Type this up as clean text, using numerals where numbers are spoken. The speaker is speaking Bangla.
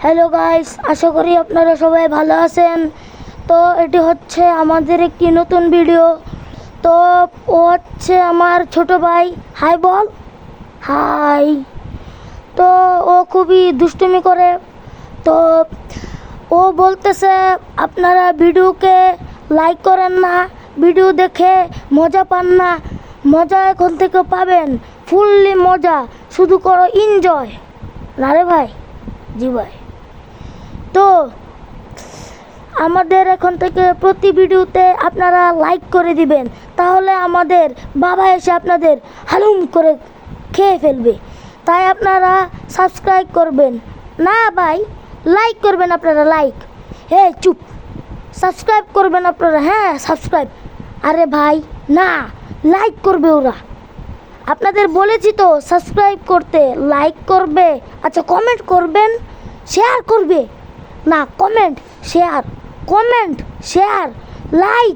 হ্যালো গাইস, আশা করি আপনারা সবাই ভালো আছেন। তো এটি হচ্ছে আমাদের একটি নতুন ভিডিও। তো ও হচ্ছে আমার ছোট ভাই। হাই বল। হাই। তো ও খুবই দুষ্টুমি করে। তো ও বলতেছে আপনারা ভিডিওকে লাইক করেন না, ভিডিও দেখে মজা পান না। মজা এখন থেকে পাবেন, ফুললি মজা, শুধু করো এনজয়। না রে ভাই? জি ভাই। তো আমাদের এখন থেকে প্রতি ভিডিওতে আপনারা লাইক করে দিবেন, তাহলে আমাদের বাবা এসে আপনাদের হালুম করে খেয়ে ফেলবে। তাই আপনারা সাবস্ক্রাইব করবেন না ভাই, লাইক করবেন আপনারা, লাইক। হে চুপ, সাবস্ক্রাইব করবেন আপনারা। হ্যাঁ সাবস্ক্রাইব। আরে ভাই না, লাইক করবে ওরা। আপনাদের বলেছি তো সাবস্ক্রাইব করতে, লাইক করবে। আচ্ছা কমেন্ট করবেন, শেয়ার করবে না, comment share, comment share, like.